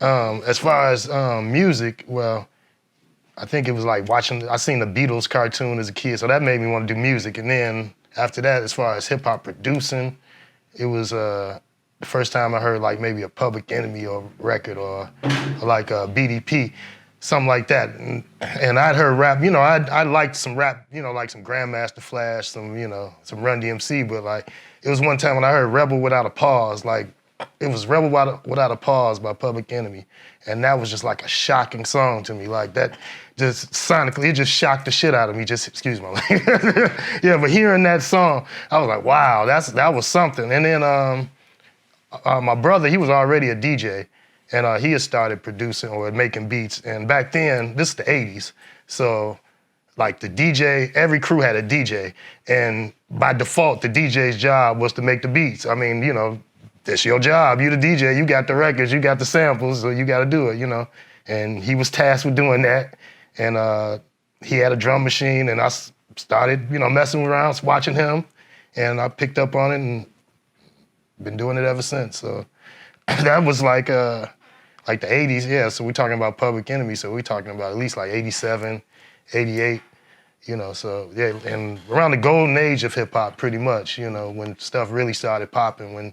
As far as music, well, I think it was like I seen the Beatles cartoon as a kid, so that made me want to do music. And then after that, as far as hip hop producing, it was the first time I heard like maybe a Public Enemy or record or like a BDP, something like that. And I'd heard rap, I liked some rap, like some Grandmaster Flash, some Run DMC, but like it was one time when I heard Rebel Without a Pause, like it was Rebel Without a Pause by Public Enemy. And that was just like a shocking song to me. Like that just sonically, it just shocked the shit out of me. Just, excuse my language. Yeah, but hearing that song, I was like, wow, that was something. And then my brother, he was already a DJ. And he had started producing or making beats. And back then, this is the 80s. So like the DJ, every crew had a DJ. And by default, the DJ's job was to make the beats. I mean, that's your job. You the DJ, you got the records, you got the samples, so you got to do it, And he was tasked with doing that. And he had a drum machine, and I started, messing around, watching him. And I picked up on it and been doing it ever since. So that was like the 80s, yeah. So we're talking about Public Enemy, so we're talking about at least like 87, 88, so yeah. And around the golden age of hip hop, pretty much, when stuff really started popping, when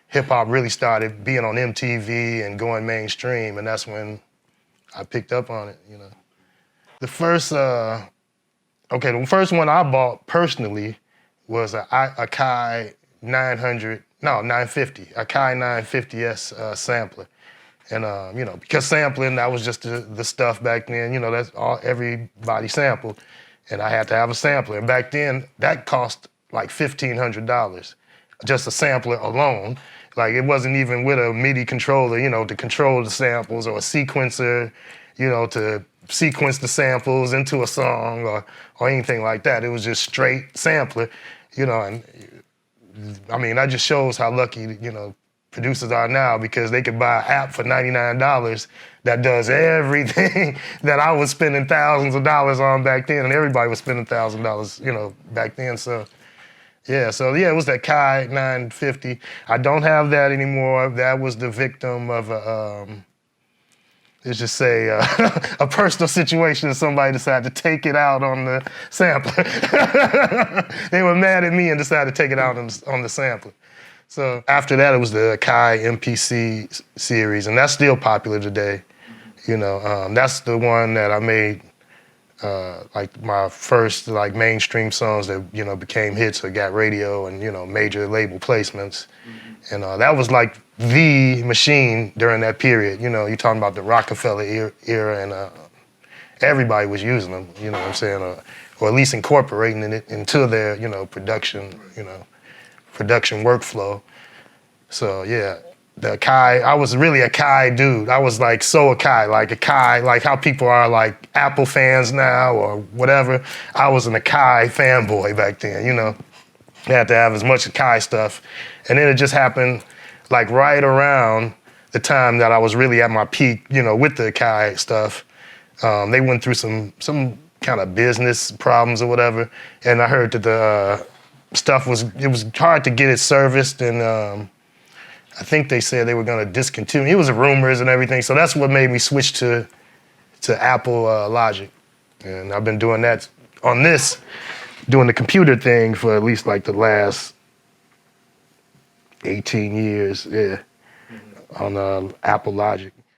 hip hop really started being on MTV and going mainstream, and that's when I picked up on it, The first one I bought personally was a Akai 950, Akai 950S sampler. And, because sampling, that was just the stuff back then, that's all everybody sampled. And I had to have a sampler. And back then, that cost like $1,500, just a sampler alone. Like it wasn't even with a MIDI controller, to control the samples, or a sequencer, to sequence the samples into a song or anything like that. It was just straight sampler, and I mean, that just shows how lucky, producers are now, because they could buy an app for $99 that does everything that I was spending thousands of dollars on back then, and everybody was spending $1,000, back then. So yeah, it was that Kai 950. I don't have that anymore. That was the victim of let's just say a personal situation. Somebody decided to take it out on the sampler. They were mad at me and decided to take it out on the sampler. So after that, it was the Kai MPC series, and that's still popular today. That's the one that I made like my first like mainstream songs that became hits or got radio and major label placements. Mm-hmm. And that was like the machine during that period. You're talking about the Rockefeller era, and everybody was using them. You know what I'm saying, or at least incorporating it into their production workflow. So yeah. The Akai, I was really a Kai dude. I was like so Akai, like how people are like Apple fans now or whatever. I was an Akai fanboy back then, You had to have as much Akai stuff. And then it just happened like right around the time that I was really at my peak, with the Akai stuff. They went through some kind of business problems or whatever. And I heard that the stuff was hard to get it serviced, and I think they said they were going to discontinue. It was rumors and everything, so that's what made me switch to Apple Logic. And I've been doing that doing the computer thing for at least like the last 18 years, yeah, on Apple Logic.